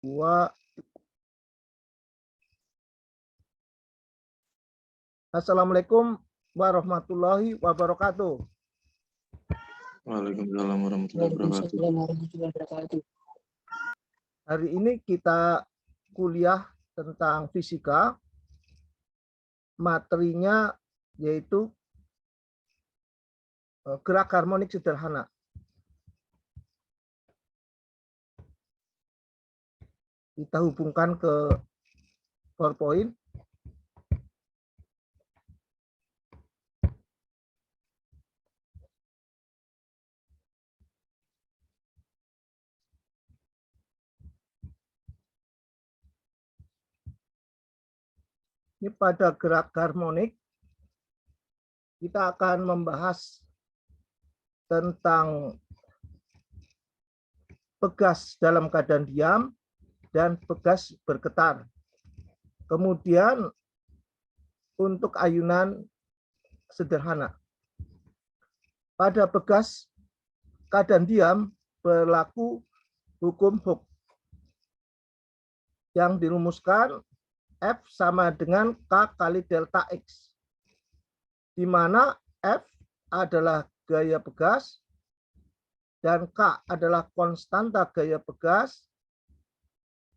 2. Assalamualaikum warahmatullahi wabarakatuh. Waalaikumsalam warahmatullahi wabarakatuh. Hari ini kita kuliah tentang fisika. Materinya yaitu gerak harmonik sederhana. Kita hubungkan ke PowerPoint. Ini pada gerak harmonik, kita akan membahas tentang pegas dalam keadaan diam dan pegas bergetar. Kemudian untuk ayunan sederhana. Pada pegas keadaan diam berlaku hukum Hooke yang dirumuskan F sama dengan K kali delta X, di mana F adalah gaya pegas dan K adalah konstanta gaya pegas,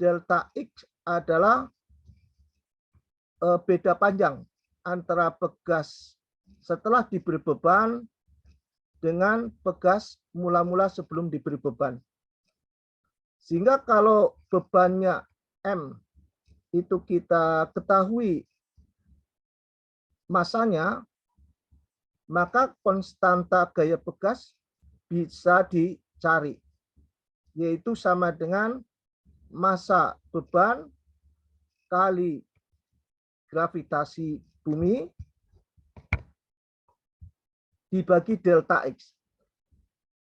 delta X adalah beda panjang antara pegas setelah diberi beban dengan pegas mula-mula sebelum diberi beban. Sehingga kalau bebannya M itu kita ketahui masanya, maka konstanta gaya pegas bisa dicari, yaitu sama dengan massa beban kali gravitasi bumi dibagi delta X.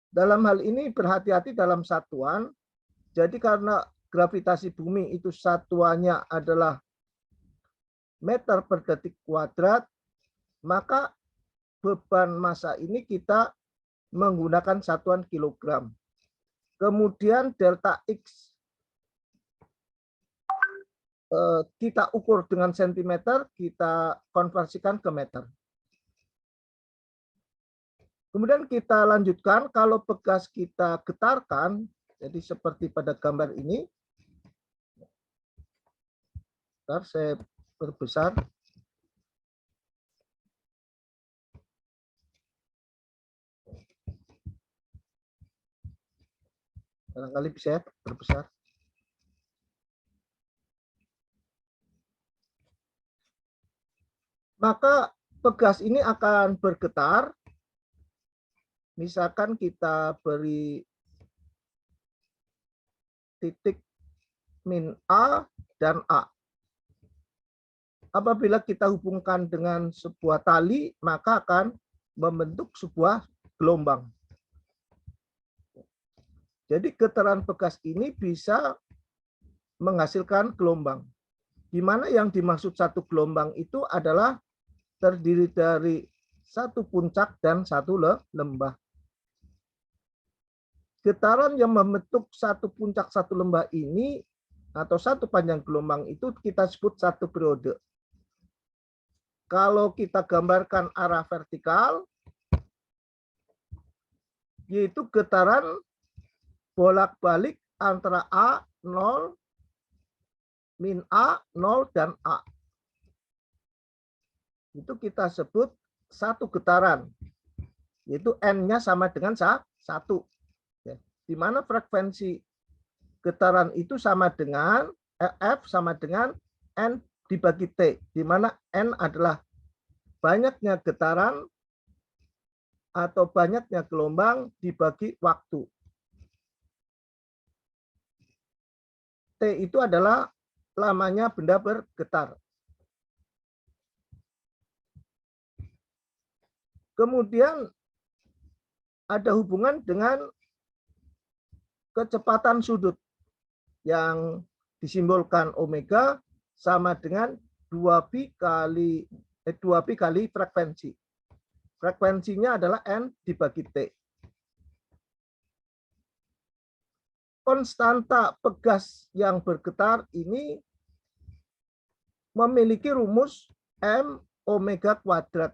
Dalam hal ini berhati-hati dalam satuan. Jadi karena gravitasi bumi itu satuannya adalah meter per detik kuadrat, maka beban massa ini kita menggunakan satuan kilogram. Kemudian delta X kita ukur dengan sentimeter, kita konversikan ke meter. Kemudian kita lanjutkan, kalau pegas kita getarkan, jadi seperti pada gambar ini. Bentar, saya perbesar. Barangkali bisa perbesar. Maka pegas ini akan bergetar. Misalkan kita beri titik min A dan A. Apabila kita hubungkan dengan sebuah tali, maka akan membentuk sebuah gelombang. Jadi getaran pegas ini bisa menghasilkan gelombang. Di mana yang dimaksud satu gelombang itu adalah terdiri dari satu puncak dan satu lembah. Getaran yang membentuk satu puncak satu lembah ini atau satu panjang gelombang itu kita sebut satu periode. Kalau kita gambarkan arah vertikal, yaitu getaran bolak-balik antara A, 0, min A, 0, dan A. Itu kita sebut satu getaran, yaitu N-nya sama dengan 1. Di mana frekuensi getaran itu sama dengan F sama dengan N dibagi T, di mana N adalah banyaknya getaran atau banyaknya gelombang dibagi waktu. T itu adalah lamanya benda bergetar. Kemudian ada hubungan dengan kecepatan sudut yang disimbolkan omega sama dengan 2pi kali frekuensi. Frekuensinya adalah N dibagi T. konstanta pegas yang bergetar ini memiliki rumus M omega kuadrat.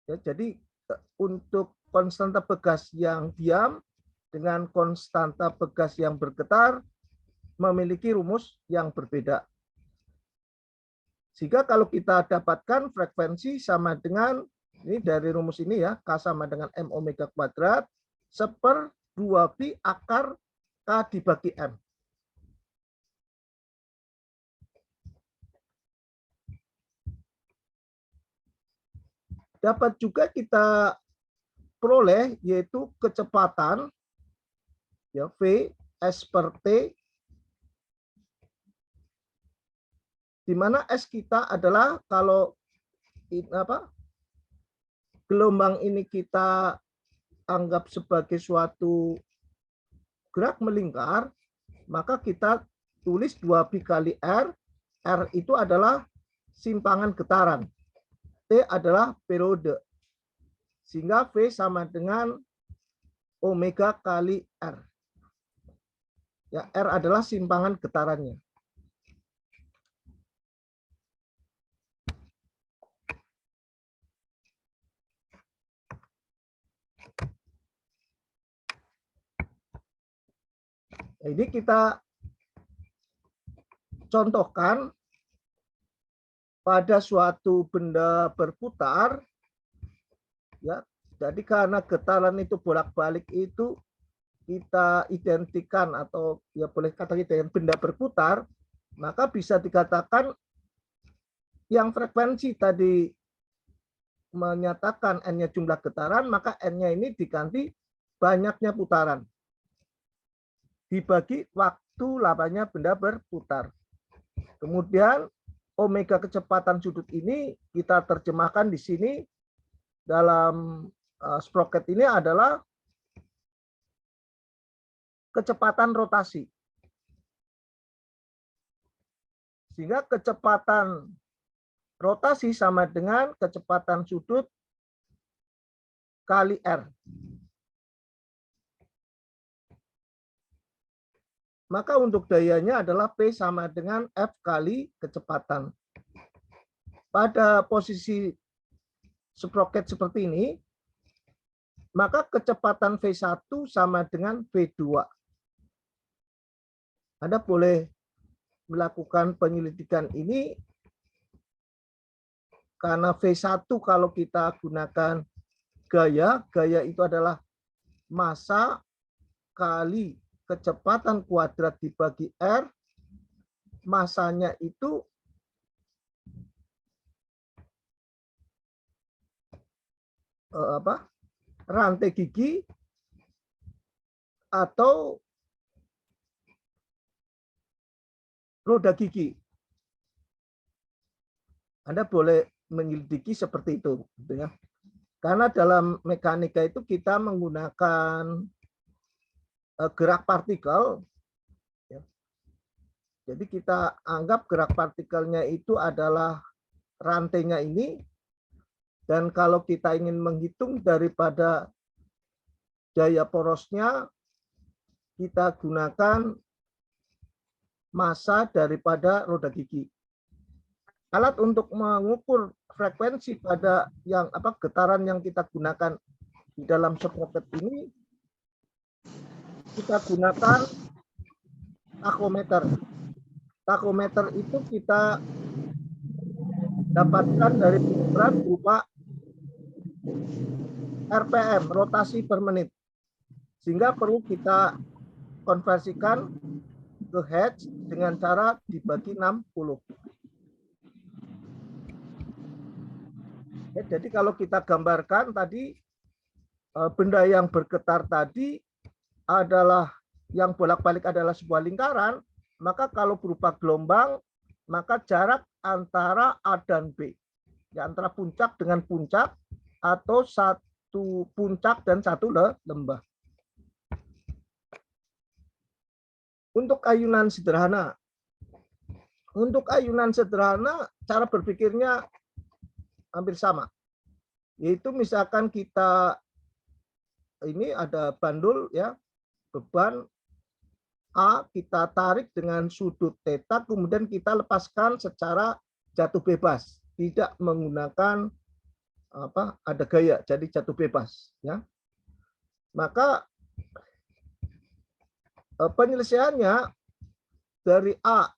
Ya, jadi untuk konstanta pegas yang diam dengan konstanta pegas yang bergetar memiliki rumus yang berbeda. Sehingga kalau kita dapatkan frekuensi sama dengan, ini dari rumus ini ya, K sama dengan M omega kuadrat, 1/2 pi akar K dibagi M. Dapat juga kita peroleh yaitu kecepatan ya V S per T, di mana S kita adalah kalau gelombang ini kita anggap sebagai suatu gerak melingkar, maka kita tulis 2pi kali R. R itu adalah simpangan getaran. T adalah periode. Sehingga V sama dengan omega kali R. Ya, R adalah simpangan getarannya. Ini kita contohkan pada suatu benda berputar, ya. Jadi karena getaran itu bolak-balik itu kita identikan atau ya boleh katakan dengan benda berputar, maka bisa dikatakan yang frekuensi tadi menyatakan N-nya jumlah getaran, maka N-nya ini diganti banyaknya putaran. Dibagi waktu lamanya benda berputar. Kemudian omega kecepatan sudut ini kita terjemahkan di sini dalam sprocket ini adalah kecepatan rotasi. Sehingga kecepatan rotasi sama dengan kecepatan sudut kali R. Maka untuk dayanya adalah P sama dengan F kali kecepatan. Pada posisi sprocket seperti ini, maka kecepatan V1 sama dengan V2. Anda boleh melakukan penyelidikan ini karena V1 kalau kita gunakan gaya itu adalah massa kali kecepatan kuadrat dibagi R, massanya itu rantai gigi atau roda gigi. Anda boleh menyelidiki seperti itu, gitu ya. Karena dalam mekanika itu kita menggunakan gerak partikel, ya. Jadi kita anggap gerak partikelnya itu adalah rantainya ini, dan kalau kita ingin menghitung daripada daya porosnya, kita gunakan massa daripada roda gigi. Alat untuk mengukur frekuensi pada yang getaran yang kita gunakan di dalam sprocket ini, kita gunakan tachometer. Tachometer itu kita dapatkan dari ukuran berupa RPM, rotasi per menit. Sehingga perlu kita konversikan ke hertz dengan cara dibagi 60. Ya, jadi kalau kita gambarkan tadi, benda yang bergetar tadi adalah yang bolak-balik adalah sebuah lingkaran, maka kalau berupa gelombang, maka jarak antara A dan B, ya, antara puncak dengan puncak atau satu puncak dan satu lembah. Untuk ayunan sederhana, cara berpikirnya hampir sama, yaitu misalkan kita ini ada bandul, ya, beban A kita tarik dengan sudut theta, kemudian kita lepaskan secara jatuh bebas, tidak menggunakan ada gaya, jadi jatuh bebas, ya. Maka penyelesaiannya dari A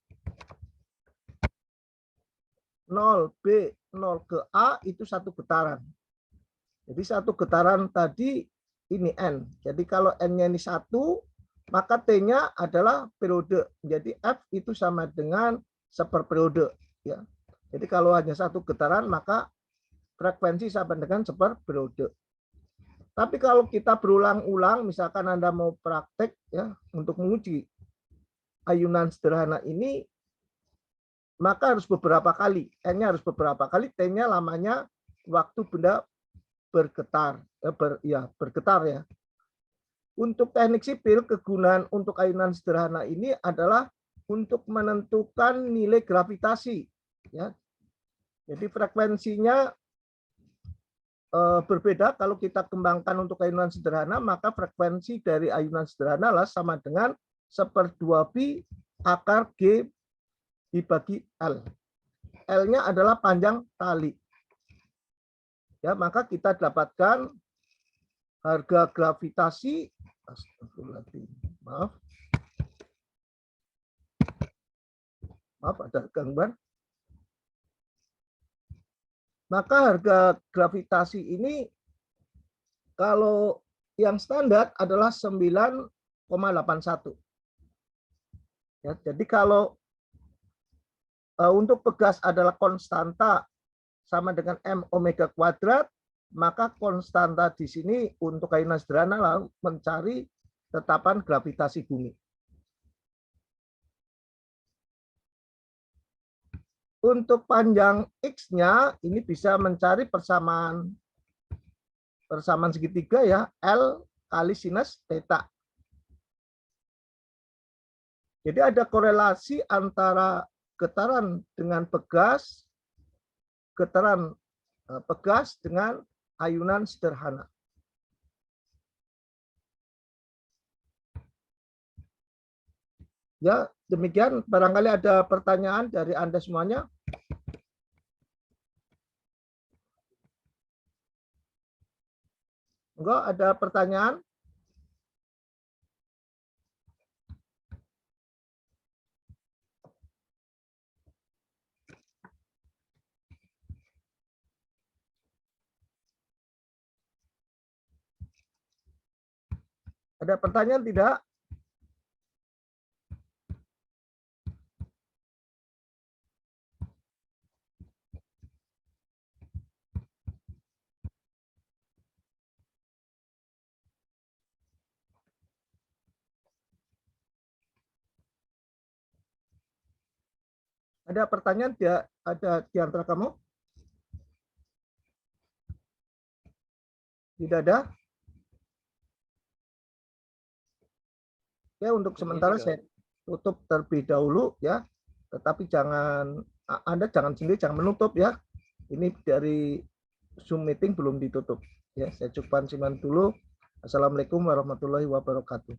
0 B 0 ke A itu satu getaran. Jadi satu getaran tadi ini N. Jadi kalau N-nya ini 1, maka T-nya adalah periode. Jadi F itu sama dengan seperperiode, ya. Jadi kalau hanya satu getaran, maka frekuensi sama dengan seperperiode. Tapi kalau kita berulang-ulang, misalkan Anda mau praktek ya untuk menguji ayunan sederhana ini, maka harus beberapa kali. N-nya harus beberapa kali, T-nya lamanya waktu benda bergetar, bergetar ya. Untuk teknik sipil, kegunaan untuk ayunan sederhana ini adalah untuk menentukan nilai gravitasi, ya. Jadi frekuensinya berbeda. Kalau kita kembangkan untuk ayunan sederhana, maka frekuensi dari ayunan sederhana lah sama dengan 1/2 akar G dibagi L. L-nya adalah panjang tali. Ya, maka kita dapatkan harga gravitasi, maaf ada gangguan. Maka harga gravitasi ini kalau yang standar adalah 9,81. Ya, jadi kalau untuk pegas adalah konstanta sama dengan M omega kuadrat, maka konstanta di sini untuk ayunan sederhana lalu mencari tetapan gravitasi bumi. Untuk panjang X-nya ini bisa mencari persamaan segitiga ya, L kali sinus theta. Jadi ada korelasi antara getaran dengan pegas, getaran pegas dengan ayunan sederhana. Ya, demikian. Barangkali ada pertanyaan dari Anda semuanya. Enggak, ada pertanyaan? Ada pertanyaan tidak? Ada pertanyaan ada di antara kamu? Tidak ada? Ya, untuk sementara saya tutup terlebih dahulu ya. Tetapi Anda jangan sendiri, jangan menutup ya. Ini dari Zoom meeting belum ditutup. Ya, saya cukupkan simpan dulu. Assalamualaikum warahmatullahi wabarakatuh.